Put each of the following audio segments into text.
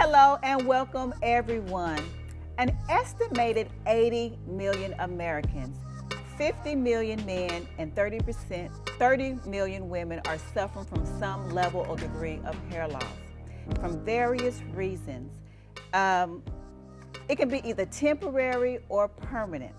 Hello and welcome everyone. An estimated 80 million Americans, 50 million men, and 30 million women are suffering from some level or degree of hair loss from various reasons. It can be either temporary or permanent.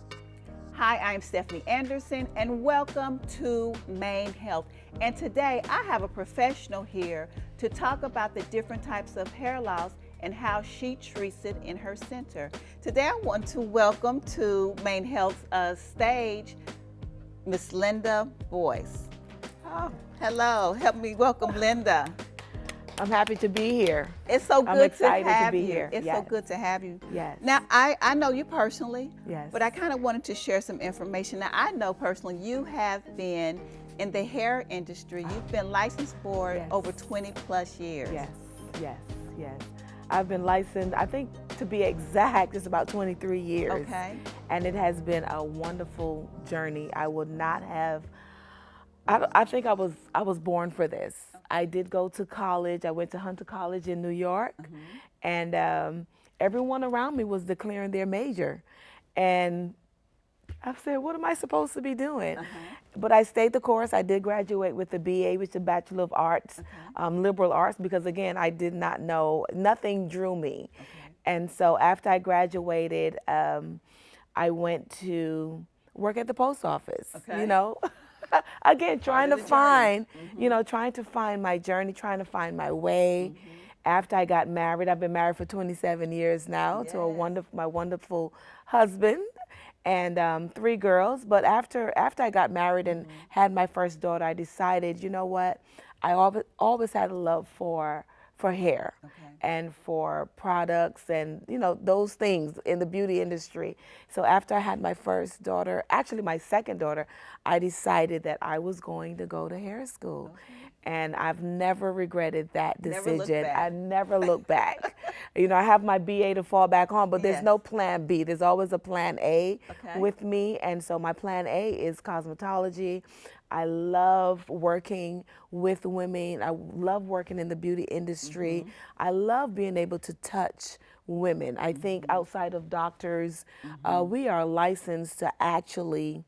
Hi, I'm Stephanie Anderson and welcome to Maine Health. And today I have a professional here to talk about the different types of hair loss and how she treats it in her center. Today I want to welcome to Maine Health's stage, Miss Linda Boyce. Oh, hello, help me welcome Linda. I'm happy to be here. It's so good I'm excited to have be you. here. It's Yes. so good to have you. Yes. Now, I know you personally, Yes. but I kind of wanted to share some information. Now, I know personally you have been in the hair industry. You've been licensed for Yes. over 20 plus years. Yes, yes, yes. I've been licensed, I think to be exact, it's about 23 years. Okay. And it has been a wonderful journey. I would not have, I think I was born for this. I did go to college. I went to Hunter College in New York, and everyone around me was declaring their major. And I said, what am I supposed to be doing? But I stayed the course. I did graduate with a BA, which is a Bachelor of Arts, Liberal Arts, because again, I did not know, nothing drew me. And so after I graduated, I went to work at the post office, you know? Again, trying to find, you know, trying to find my journey, trying to find my way. After I got married, I've been married for 27 years now to my wonderful husband and 3 girls. But after I got married and had my first daughter, I decided, you know what, I always had a love for hair and for products and, you know, those things in the beauty industry. So after I had my first daughter, actually my second daughter, I decided that I was going to go to hair school. And I've never regretted that decision. I never look back. You know, I have my BA to fall back on, but there's no plan B. There's always a plan A with me. And so my plan A is cosmetology. I love working with women. I love working in the beauty industry. I love being able to touch women. I think outside of doctors, we are licensed to actually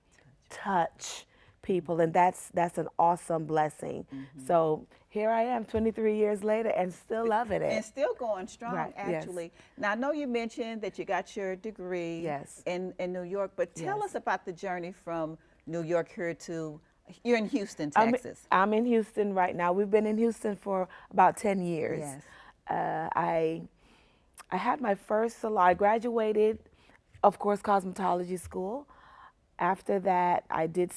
touch people, and that's an awesome blessing. So here I am 23 years later and still loving it. And still going strong, actually. Now, I know you mentioned that you got your degree in New York, but tell us about the journey from New York here to, you're in Houston, Texas. I'm in Houston right now. We've been in Houston for about 10 years. I had my first salon. I graduated, of course, cosmetology school. After that, I did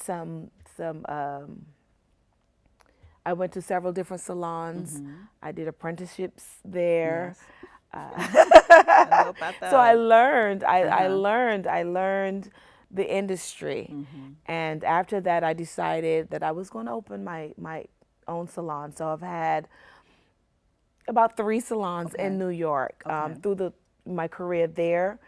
I went to several different salons. I did apprenticeships there. I know about that. So I learned, I learned the industry. And after that, I decided that I was going to open my own salon. So I've had about 3 salons in New York through my career there.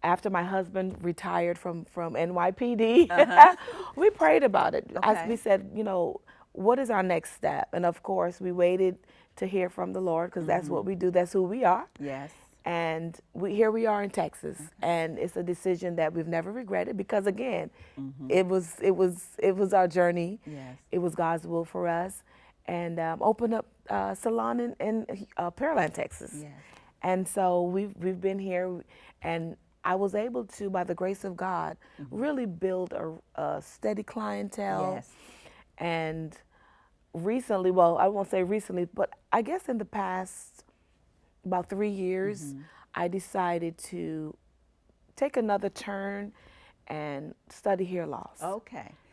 After my husband retired from NYPD, we prayed about it. As we said, you know, what is our next step? And of course, we waited to hear from the Lord because that's what we do. That's who we are. And here we are in Texas, and it's a decision that we've never regretted because again, it was our journey. It was God's will for us, and opened up a salon in Pearland, Texas. And so we've been here, and I was able to, by the grace of God, really build a steady clientele. And recently, well, I won't say recently, but I guess in the past about 3 years, I decided to take another turn and study hair loss.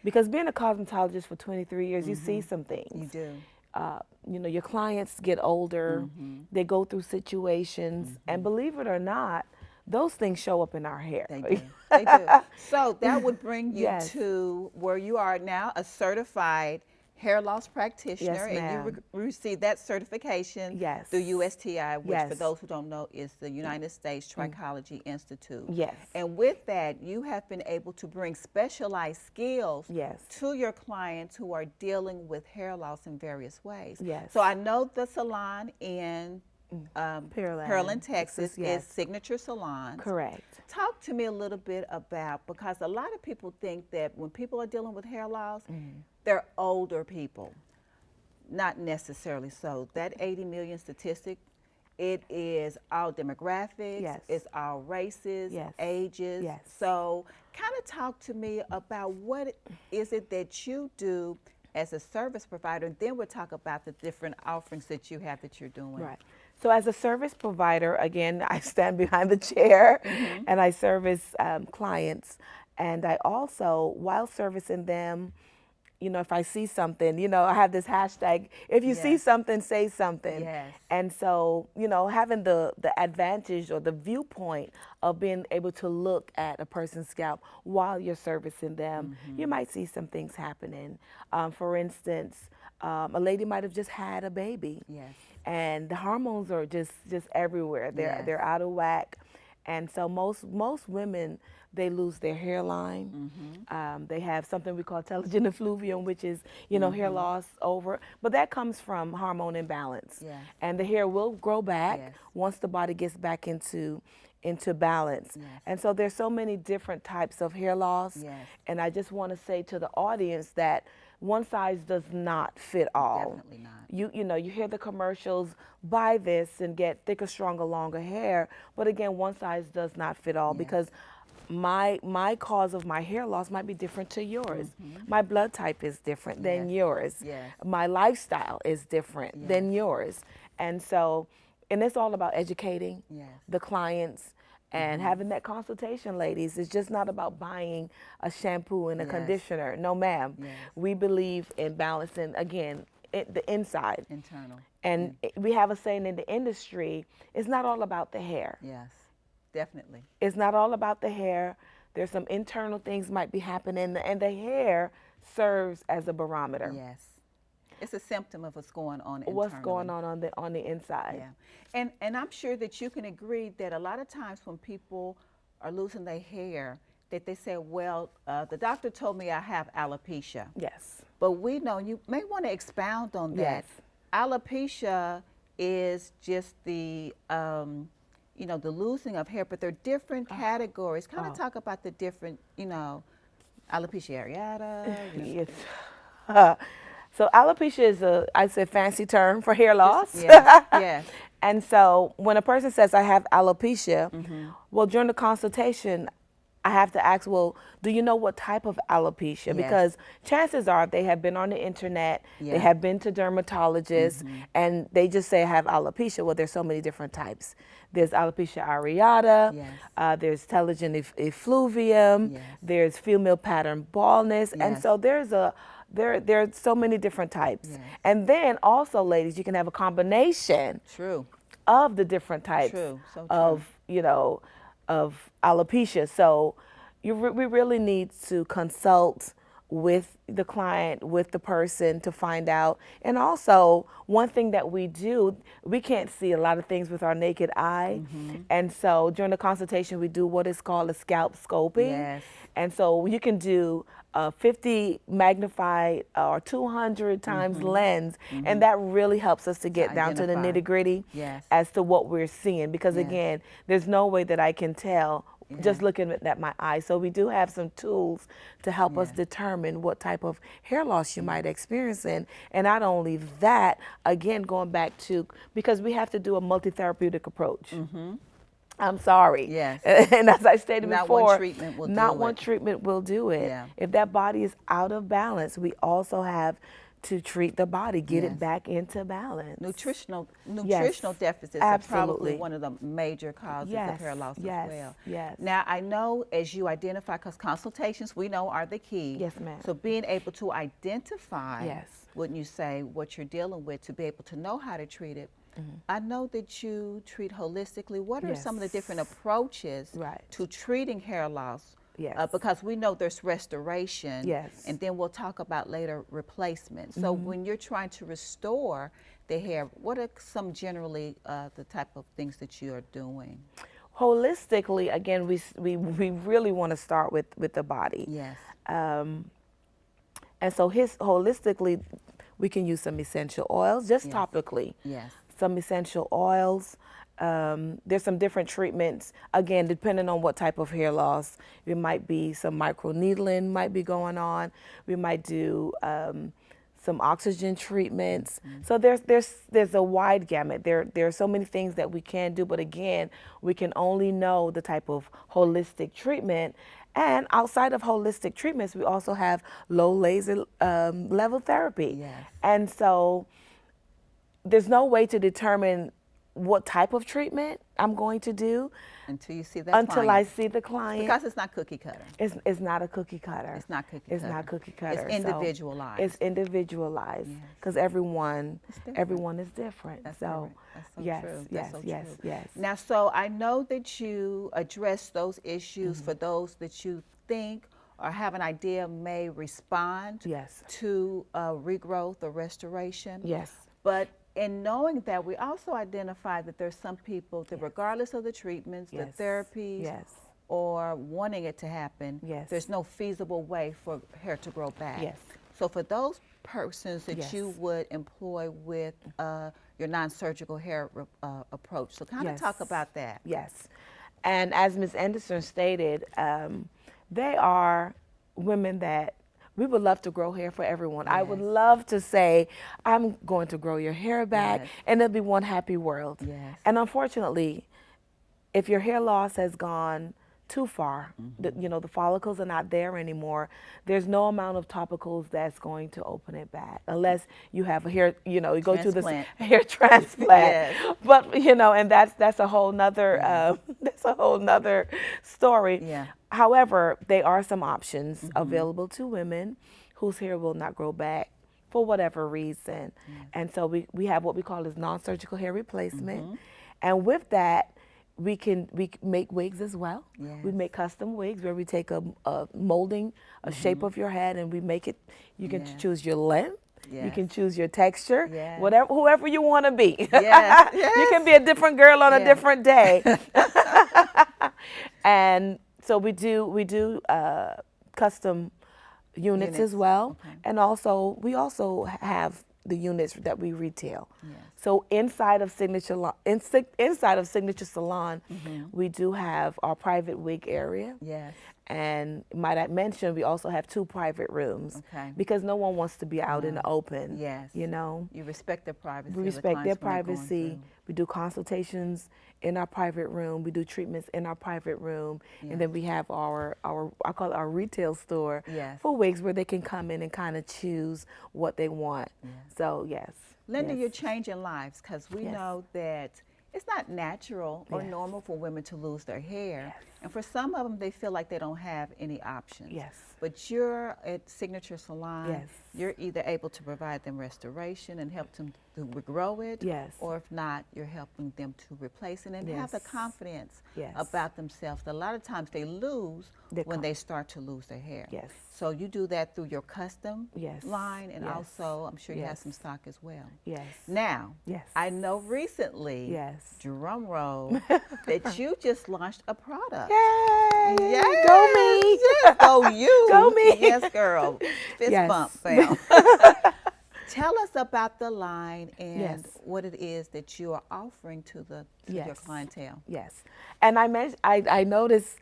Because being a cosmetologist for 23 years, you see some things. You do. You know, your clients get older, they go through situations, and believe it or not, those things show up in our hair. They do. They do. So that would bring you to where you are now, a certified hair loss practitioner, and you received that certification through USTI, which for those who don't know is the United States Trichology Institute. And with that, you have been able to bring specialized skills to your clients who are dealing with hair loss in various ways. So I know the salon in Pearland, Texas, yes. is Signature Salons. Correct. Talk to me a little bit about, because a lot of people think that when people are dealing with hair loss, they're older people. Not necessarily so. That 80 million statistic, it is all demographics, Yes. it's all races, Yes. ages. Yes. So kind of talk to me about what is it that you do as a service provider, and then we'll talk about the different offerings that you have that you're doing. Right. So as a service provider, again, I stand behind the chair and I service clients. And I also, while servicing them, you know, if I see something, you know, I have this hashtag, if you see Yes. something, say something. Yes. And so, you know, having the advantage or the viewpoint of being able to look at a person's scalp while you're servicing them, you might see some things happening. For instance, a lady might have just had a baby. Yes. And the hormones are just everywhere. They're out of whack. And so most women, they lose their hairline. They have something we call telogen effluvium, which is, you know, hair loss over. But that comes from hormone imbalance. Yes. And the hair will grow back Yes. once the body gets back into balance. Yes. And so there's so many different types of hair loss. Yes. And I just want to say to the audience that one size does not fit all. Definitely not. You know, you hear the commercials, buy this and get thicker, stronger, longer hair. But again, one size does not fit all, because my cause of my hair loss might be different to yours. My blood type is different than yours. Yes. My lifestyle is different than yours. And so, and it's all about educating the clients and having that consultation, ladies. It's just not about buying a shampoo and a conditioner. No, ma'am. We believe in balancing, again, the inside. Internal. And we have a saying in the industry, it's not all about the hair. Yes, definitely. It's not all about the hair. There's some internal things might be happening, and the hair serves as a barometer. Yes. It's a symptom of what's going on internally. What's going on the inside. Yeah. And I'm sure that you can agree that a lot of times when people are losing their hair, that they say, well, the doctor told me I have alopecia. Yes. But we know, you may want to expound on that. Yes. Alopecia is just the, you know, the losing of hair, but there are different categories. Kind of talk about the different, you know, alopecia areata. You know. Yes. So alopecia is I'd say, fancy term for hair loss. Yes. And so when a person says, I have alopecia, well, during the consultation, I have to ask, well, do you know what type of alopecia? Because chances are they have been on the internet, they have been to dermatologists, and they just say, I have alopecia. Well, there's so many different types. There's alopecia areata, there's telogen effluvium, there's female pattern baldness, and so there are so many different types. And then also, ladies, you can have a combination of the different types of, you know, of alopecia. So we really need to consult with the client, with the person, to find out. And also, one thing that we do, we can't see a lot of things with our naked eye. And so during the consultation, we do what is called a scalp scoping. And so you can do 50 magnified or 200 times lens, and that really helps us to get down to the nitty gritty as to what we're seeing, because again, there's no way that I can tell just looking at my eyes. So we do have some tools to help us determine what type of hair loss you might experience. And not only that, again, going back to, because we have to do a multi-therapeutic approach. I'm sorry. Yes. And as I stated before, not one treatment will do it. Not one treatment will do it. If that body is out of balance, we also have to treat the body, get it back into balance. Nutritional deficits are probably one of the major causes of hair loss as well. Now, I know, as you identify, because consultations, we know, are the key. Yes, ma'am. So being able to identify, wouldn't you say, what you're dealing with, to be able to know how to treat it. I know that you treat holistically. What are some of the different approaches to treating hair loss? Because we know there's restoration, and then we'll talk about later replacement. So when you're trying to restore the hair, what are some generally the type of things that you are doing? Holistically, again, we really want to start with the body. And so holistically, we can use some essential oils, just topically. some essential oils. There's some different treatments, again, depending on what type of hair loss. It might be some microneedling might be going on. We might do some oxygen treatments. So there's a wide gamut. There are so many things that we can do, but again, we can only know the type of holistic treatment. And outside of holistic treatments, we also have low laser level therapy. Yes. And so there's no way to determine what type of treatment I'm going to do until you see that until client. I see the client. Because it's not cookie cutter. It's not a cookie cutter. It's not cookie It's cutter. not cookie cutter. It's individualized. It's individualized because everyone is different. That's so different. That's so yes, true. yes, That's so yes, true. yes. Now, so I know that you address those issues for those that you think or have an idea may respond Yes. to regrowth or restoration. Yes. But in knowing that, we also identify that there's some people that regardless of the treatments, Yes. the therapies, Yes. or wanting it to happen, Yes. there's no feasible way for hair to grow back. Yes. So for those persons that Yes. you would employ with your non-surgical hair approach, so kind of Yes. talk about that. Yes. And as Ms. Anderson stated, they are women that we would love to grow hair for everyone. I would Yes. love to say, I'm going to grow your hair back, Yes. and it'll be one happy world. Yes. And unfortunately, if your hair loss has gone too far, the follicles are not there anymore, there's no amount of topicals that's going to open it back unless you have a hair, you go through this Transplant. hair transplant. Yes. But, and that's a whole nother, that's a whole nother story. Yeah. However, there are some options available to women whose hair will not grow back for whatever reason. And so we have what we call as non-surgical hair replacement. And with that, we make wigs as well. Yes. We make custom wigs where we take a molding, a shape of your head, and we make it, you can choose your length. You Yes. can choose your texture, Yes. whoever you want to be. Yes. You can be a different girl on a different day. And so we do custom units as well, and we also have the units that we retail. Yes. So inside of Signature Salon, we do have our private wig area. Yes. And might I mention, we also have 2 private rooms because no one wants to be out in the open. Yes. You respect their privacy. we of the respect their clients when they're going privacy. through. We do consultations in our private room. We do treatments in our private room. And then we have our I call it our retail store Yes. for wigs where they can come in and kind of choose what they want. So yes. Linda, yes. you're changing lives because we Yes. know that it's not natural or Yes. normal for women to lose their hair. And for some of them, they feel like they don't have any options. Yes. But you're at Signature Salon. Yes. You're either able to provide them restoration and help them to regrow it. Yes. Or if not, you're helping them to replace it and have the Yes. confidence Yes. about themselves. A lot of times they lose when they start to lose their hair. Yes. So you do that through your custom Yes. line, and Yes. also I'm sure you have Yes. some stock as well. Yes. Now, Yes. I know recently, Yes. drum roll, that you just launched a product. Yay! Yes, Go me! yes, go you. Go me! Yes, girl. Fist Yes. bump, fam. Tell us about the line and Yes. what it is that you are offering to your Yes. clientele. Yes. And I noticed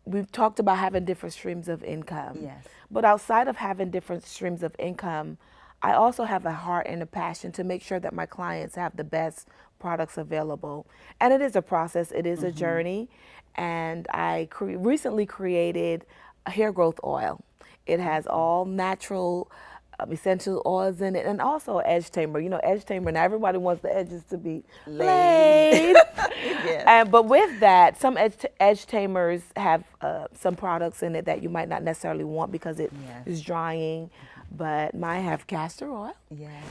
we've talked about having different streams of income. Yes. But outside of having different streams of income, I also have a heart and a passion to make sure that my clients have the best products available. And it is a process, it is a journey. And I recently created a hair growth oil. It has all natural essential oils in it, and also edge tamer. Edge tamer, now everybody wants the edges to be laid. Yes. But with that, some edge tamers have some products in it that you might not necessarily want because it is drying. But mine have castor oil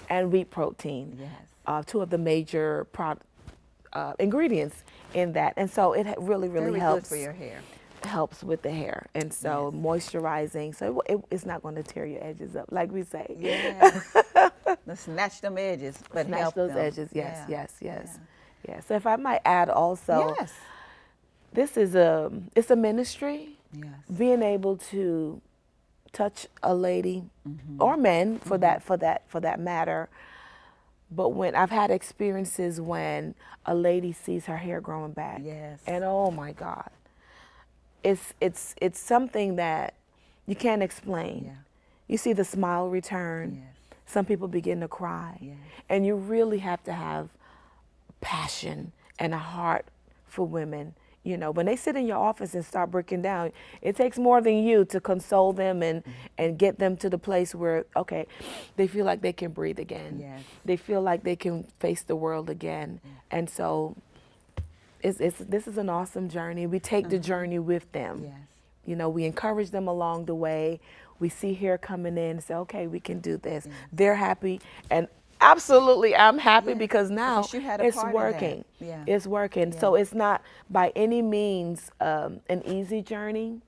and wheat protein, Yes. 2 of the major ingredients in that. And so it really Very helps. good for your hair. Helps with the hair, and so moisturizing, so it's not going to tear your edges up, like we say. Yes. Let's snatch them edges, but Snatch help those them. edges. Yes, Yeah. yes. So if I might add also, Yes. this is it's a ministry. Yes. Being able to touch a lady or men for that matter, But when I've had experiences when a lady sees her hair growing back, Yes. and oh my God, it's something that you can't explain. Yeah. You see the smile return. Yes. Some people begin to cry, Yes. and you really have to have passion and a heart for women. You know, when they sit in your office and start breaking down, it takes more than you to console them and get them to the place where, okay, they feel like they can breathe again. Yes. They feel like they can face the world again. And so this is an awesome journey. We take the journey with them. Yes. You know, we encourage them along the way. We see hair coming in and say, okay, we can do this. Yes. They're happy. And absolutely, I'm happy Yes, because now because you had a it's part in that. working. Yeah. It's working. Yeah. So it's not by any means an easy journey,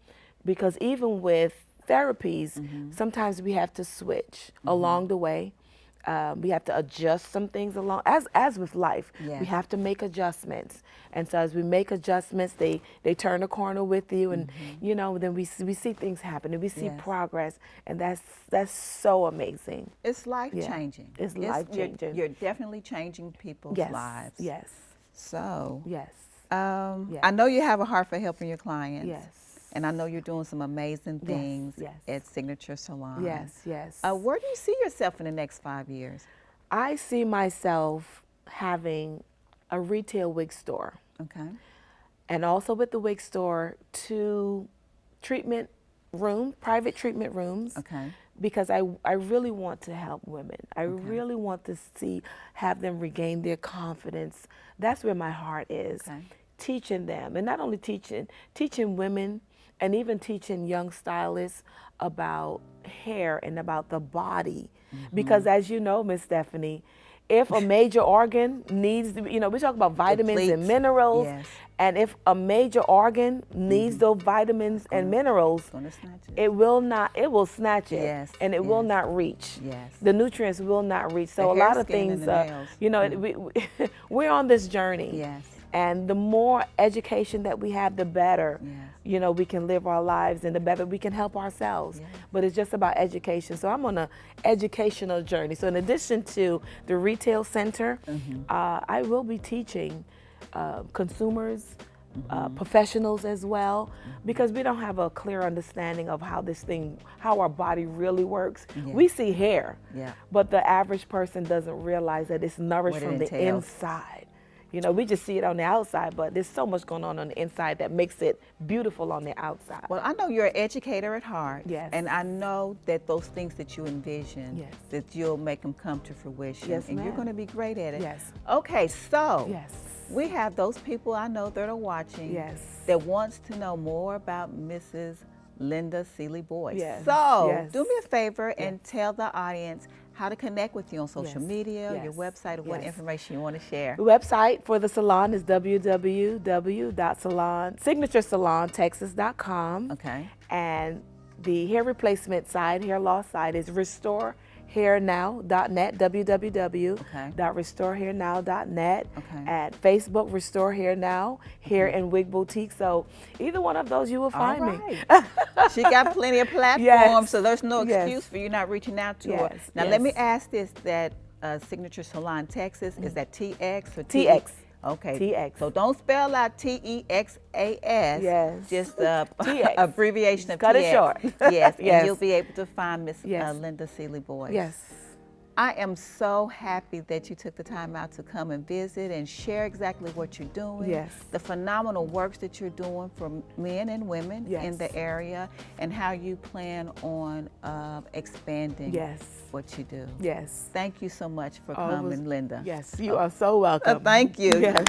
because even with therapies, sometimes we have to switch along the way. We have to adjust some things along, as with life. Yes. We have to make adjustments. And so as we make adjustments, they turn a corner with you, and you know, then we see things happen, and we see Yes. progress, and that's so amazing. It's life Yeah. changing. It's life-changing. You're definitely changing people's Yes. lives. Yes. So, Yes. Yes. I know you have a heart for helping your clients. Yes. And I know you're doing some amazing Yes, things yes. at Signature Salon. Yes. Yes. Where do you see yourself in the next 5 years? I see myself having a retail wig store, Okay. and also with the wig store, 2 private treatment rooms. Okay. Because I really want to help women. I really want to have them regain their confidence. That's where my heart is. Okay. Teaching them, and not only teaching women, and even teaching young stylists about hair and about the body. Because as you know, Miss Stephanie, if a major organ needs, you know, we talk about vitamins and Depletes. minerals, Yes. and if a major organ needs those vitamins and minerals, Gonna snatch it. it will snatch it, Yes, and it will yes. not reach. Yes. The nutrients will not reach. So The a hair, lot of skin, and things, the nails. you know, we're on this journey. Yes. And the more education that we have, the better, Yes. you know, we can live our lives, and the better we can help ourselves. Yes. But it's just about education. So I'm on an educational journey. So in addition to the retail center, I will be teaching consumers, professionals as well, because we don't have a clear understanding of how our body really works. Yeah. We see hair, Yeah. but the average person doesn't realize that it's nourished What it from the entails. inside. You know, we just see it on the outside, but there's so much going on the inside that makes it beautiful on the outside. Well, I know you're an educator at heart. Yes. And I know that those things that you envision, Yes. that you'll make them come to fruition. Yes, and you're ma'am. going to be great at it. Yes. Okay, so Yes. we have those people I know that are watching Yes. that wants to know more about Mrs. Linda Seeley Boyce. Yes. So Yes. do me a favor and tell the audience how to connect with you on social Yes. media, your Yes. website, or what Yes. information you want to share. The website for the salon is www.signaturesalontexas.com. Okay. And the hair replacement side, hair loss side, is restorehairnow.net, www.restorehairnow.net. Okay. At Facebook, Restore Hair Now, Hair and Wig Boutique. So either one of those, you will find me. All right. She got plenty of platforms, Yes. so there's no Yes. excuse for you not reaching out to her. Yes. Now, Yes. let me ask this, that Signature Salon Texas, is that TX or TX. Okay. TX. So don't spell out TEXAS. Yes. Just TX. abbreviation of Cut it TX. short. Yes. Yes. And you'll be able to find Miss Yes. Linda Seeley Boyce. Yes. I am so happy that you took the time out to come and visit and share exactly what you're doing. Yes. The phenomenal works that you're doing for men and women Yes. in the area, and how you plan on expanding Yes. what you do. Yes. Thank you so much for Oh, it was- coming, Linda. Yes. You are so welcome. Thank you. Yes.